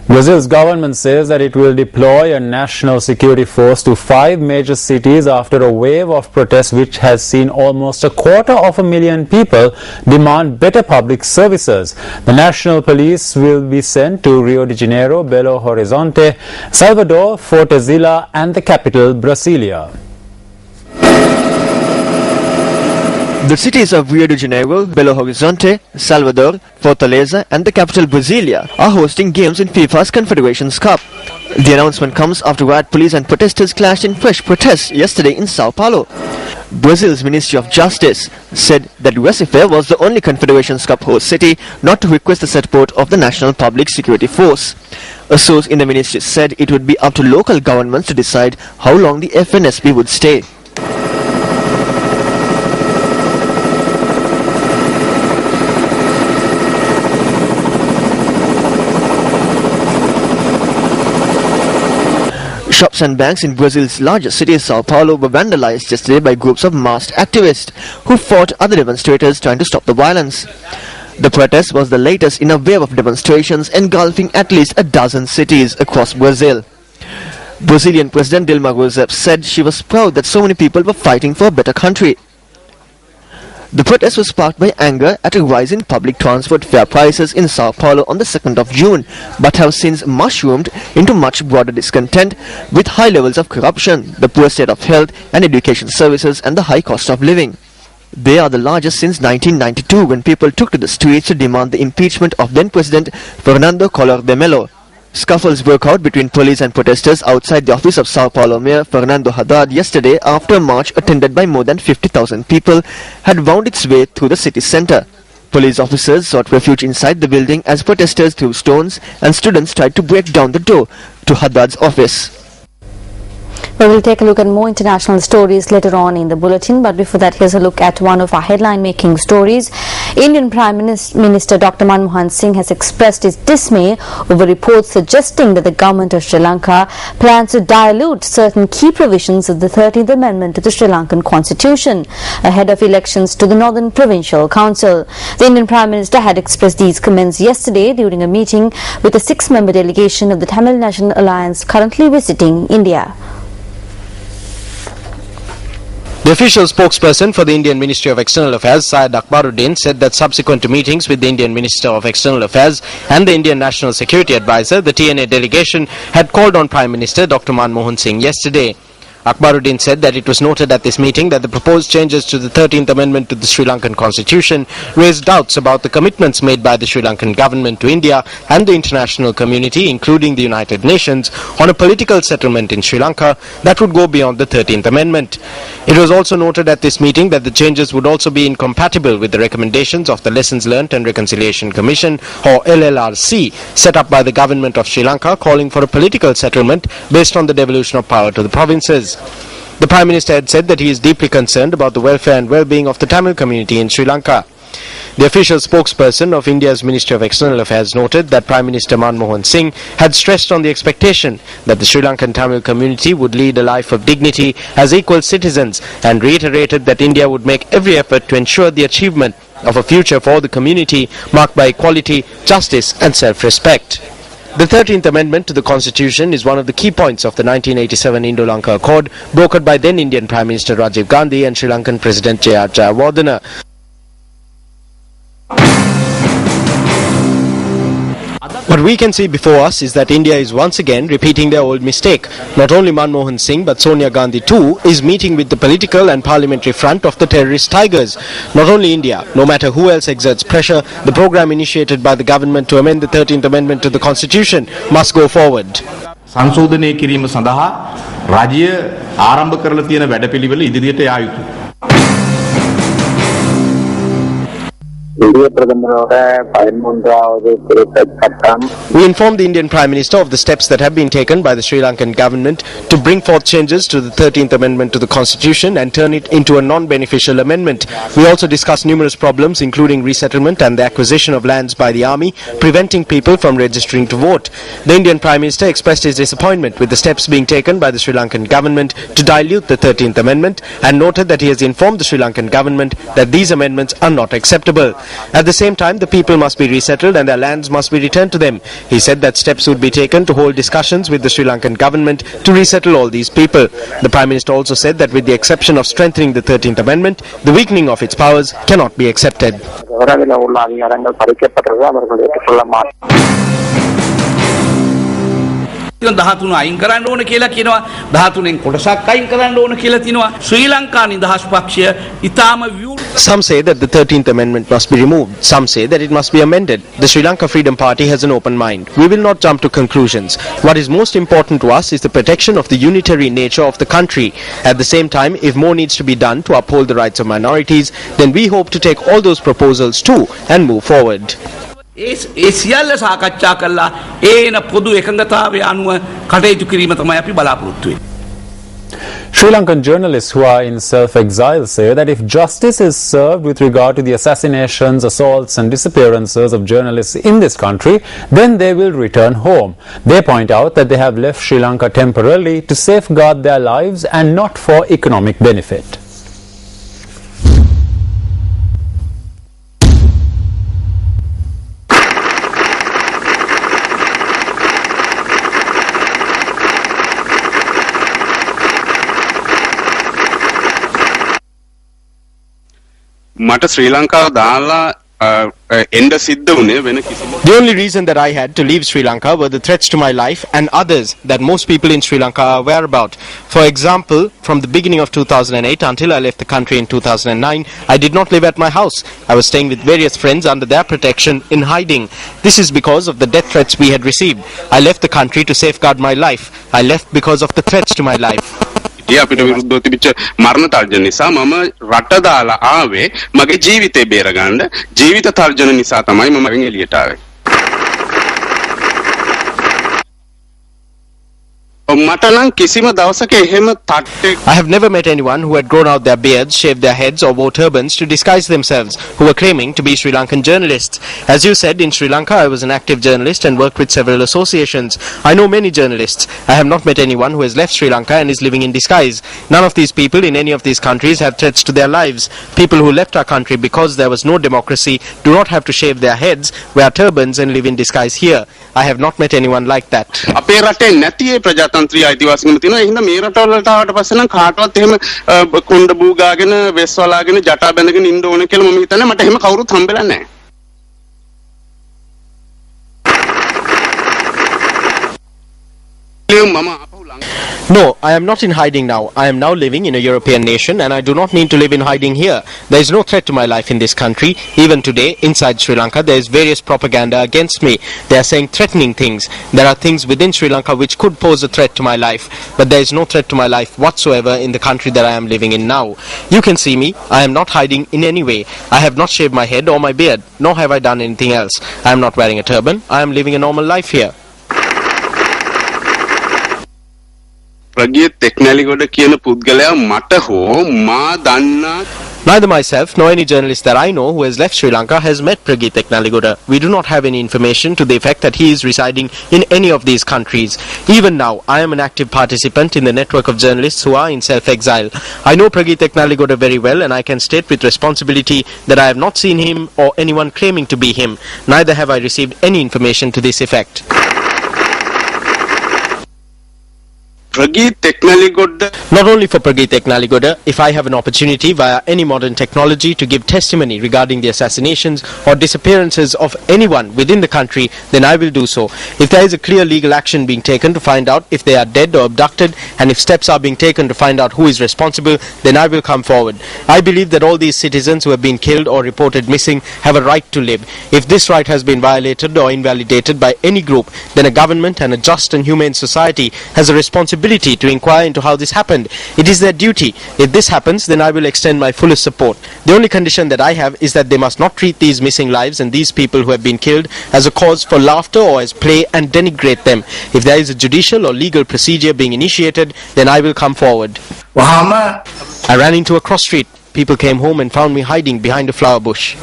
Brazil's government says that it will deploy a national security force to 5 major cities after a wave of protests which has seen almost 250,000 people demand better public services. The national police will be sent to Rio de Janeiro, Belo Horizonte, Salvador, Fortaleza and the capital, Brasilia. The cities of Rio de Janeiro, Belo Horizonte, Salvador, Fortaleza and the capital Brasilia are hosting games in FIFA's Confederations Cup. The announcement comes after riot police and protesters clashed in fresh protests yesterday in Sao Paulo. Brazil's Ministry of Justice said that Recife was the only Confederations Cup host city not to request the support of the National Public Security Force. A source in the ministry said it would be up to local governments to decide how long the FNSP would stay. Shops and banks in Brazil's largest city, Sao Paulo, were vandalized yesterday by groups of masked activists who fought other demonstrators trying to stop the violence. The protest was the latest in a wave of demonstrations engulfing at least a dozen cities across Brazil. Brazilian President Dilma Rousseff said she was proud that so many people were fighting for a better country. The protest was sparked by anger at a rise in public transport fare prices in Sao Paulo on the 2nd of June, but have since mushroomed into much broader discontent with high levels of corruption, the poor state of health and education services and the high cost of living. They are the largest since 1992, when people took to the streets to demand the impeachment of then-President Fernando Collor de Mello. Scuffles broke out between police and protesters outside the office of Sao Paulo Mayor Fernando Haddad yesterday after a march attended by more than 50,000 people had wound its way through the city centre. Police officers sought refuge inside the building as protesters threw stones and students tried to break down the door to Haddad's office. We will take a look at more international stories later on in the bulletin, but before that, here's a look at one of our headline-making stories. Indian Prime Minister Dr. Manmohan Singh has expressed his dismay over reports suggesting that the government of Sri Lanka plans to dilute certain key provisions of the 13th Amendment to the Sri Lankan Constitution ahead of elections to the Northern Provincial Council. The Indian Prime Minister had expressed these comments yesterday during a meeting with a 6-member delegation of the Tamil National Alliance currently visiting India. The official spokesperson for the Indian Ministry of External Affairs, Syed Akbaruddin, said that subsequent to meetings with the Indian Minister of External Affairs and the Indian National Security Advisor, the TNA delegation had called on Prime Minister Dr. Manmohan Singh yesterday. Akbaruddin said that it was noted at this meeting that the proposed changes to the 13th Amendment to the Sri Lankan Constitution raised doubts about the commitments made by the Sri Lankan government to India and the international community, including the United Nations, on a political settlement in Sri Lanka that would go beyond the 13th Amendment. It was also noted at this meeting that the changes would also be incompatible with the recommendations of the Lessons Learnt and Reconciliation Commission, or LLRC, set up by the government of Sri Lanka, calling for a political settlement based on the devolution of power to the provinces. The Prime Minister had said that he is deeply concerned about the welfare and well-being of the Tamil community in Sri Lanka. The official spokesperson of India's Ministry of External Affairs noted that Prime Minister Manmohan Singh had stressed on the expectation that the Sri Lankan Tamil community would lead a life of dignity as equal citizens, and reiterated that India would make every effort to ensure the achievement of a future for the community marked by equality, justice and self-respect. The 13th Amendment to the Constitution is one of the key points of the 1987 Indo-Lanka Accord, brokered by then Indian Prime Minister Rajiv Gandhi and Sri Lankan President J.R. Jayawardena. What we can see before us is that India is once again repeating their old mistake. Not only Manmohan Singh but Sonia Gandhi too is meeting with the political and parliamentary front of the terrorist tigers. Not only India, no matter who else exerts pressure, the program initiated by the government to amend the 13th Amendment to the Constitution must go forward. සංශෝධනය කිරීම සඳහා රාජ්‍ය ආරම්භ කරලා තියෙන වැඩපිළිවෙල ඉදිරියට යා යුතුයි. We informed the Indian Prime Minister of the steps that have been taken by the Sri Lankan government to bring forth changes to the 13th Amendment to the Constitution and turn it into a non-beneficial amendment. We also discussed numerous problems, including resettlement and the acquisition of lands by the army, preventing people from registering to vote. The Indian Prime Minister expressed his disappointment with the steps being taken by the Sri Lankan government to dilute the 13th Amendment and noted that he has informed the Sri Lankan government that these amendments are not acceptable. At the same time, the people must be resettled and their lands must be returned to them. He said that steps would be taken to hold discussions with the Sri Lankan government to resettle all these people. The Prime Minister also said that with the exception of strengthening the 13th Amendment, the weakening of its powers cannot be accepted. දහතුන අයින් කරන්න ඕන කියලා කියනවා 13න් කොටසක් අයින් කරන්න ඕන කියලා තිනවා ශ්‍රී ලංකා නිදහස් පක්ෂය ඊටාම Some say that the 13th Amendment must be removed. Some say that it must be amended. The Sri Lanka Freedom Party has an open mind. We will not jump to conclusions. What is most important to us is the protection of the unitary nature of the country. At the same time, if more needs to be done to uphold the rights of minorities, then we hope to take all those proposals too and move forward. ඒ සියල්ල සාකච්ඡා කළා ඒන පොදු එකඟතාවය අනුව කටයුතු කිරීම තමයි අපි බලාපොරොත්තු වෙන්නේ. Sri Lankan journalists who are in self-exile say that if justice is served with regard to the assassinations, assaults and disappearances of journalists in this country, then they will return home. They point out that they have left Sri Lanka temporarily to safeguard their lives and not for economic benefit. මට ශ්‍රී ලංකාව දාලා එන්න සිද්ධ වුණේ වෙන කිසිම The only reason that I had to leave Sri Lanka were the threats to my life and others that most people in Sri Lanka are aware about. For example, from the beginning of 2008 until I left the country in 2009, I did not live at my house. I was staying with various friends under their protection in hiding. This is because of the death threats we had received. I left the country to safeguard my life. I left because of the threats to my life. අපිට විරුද්ධව තිබිච්ච මරණ තර්ජන නිසා මම රට දාලා ආවේ මගේ ජීවිතේ බේරගන්න ජීවිත තර්ජන නිසා තමයි මම එළියට ආවේ. I have never met anyone who had grown out their beards, shaved their heads or wore turbans to disguise themselves, who were claiming to be Sri Lankan journalists. As you said, in Sri Lanka I was an active journalist and worked with several associations. I know many journalists. I have not met anyone who has left Sri Lanka and is living in disguise. None of these people in any of these countries have threats to their lives. People who left our country because there was no democracy do not have to shave their heads, wear turbans and live in disguise here. I have not met anyone like that. තන්ත්‍රීය අයිතිවාසිකම තියෙනවා. ඒ හින්දා මේ රටවලට ආවට පස්සේ නම් කාටවත් එහෙම කොණ්ඩ බූගාගෙන වෙස් වලාගෙන ජටා බැඳගෙන ඉන්න ඕනේ කියලා මම හිතන්නේ. මට එහෙම කවුරුත් හම්බෙලා නැහැ. No, I am not in hiding now. I am now living in a European nation and I do not need to live in hiding here. There is no threat to my life in this country. Even today, inside Sri Lanka, there is various propaganda against me. They are saying threatening things. There are things within Sri Lanka which could pose a threat to my life. But there is no threat to my life whatsoever in the country that I am living in now. You can see me. I am not hiding in any way. I have not shaved my head or my beard, nor have I done anything else. I am not wearing a turban. I am living a normal life here. ප්‍රගිය technology කියන පුද්ගලයා මට හෝ මා දන්නා Neither myself nor any journalist that I know who has left Sri Lanka has met Pragit Teknaligoda. We do not have any information to the effect that he is residing in any of these countries. Even now, I am an active participant in the network of journalists who are in self-exile. I know Pragit Teknaligoda very well and I can state with responsibility that I have not seen him or anyone claiming to be him. Neither have I received any information to this effect. Not only for Pragit Teknaligoda, if I have an opportunity via any modern technology to give testimony regarding the assassinations or disappearances of anyone within the country, then I will do so. If there is a clear legal action being taken to find out if they are dead or abducted, and if steps are being taken to find out who is responsible, then I will come forward. I believe that all these citizens who have been killed or reported missing have a right to live. If this right has been violated or invalidated by any group, then a government and a just and humane society has a responsibility to inquire into how this happened. It is their duty. If this happens, then I will extend my fullest support. The only condition that I have is that they must not treat these missing lives and these people who have been killed as a cause for laughter or as play and denigrate them. If there is a judicial or legal procedure being initiated, then I will come forward. I ran into a cross street. People came home and found me hiding behind a flower bush.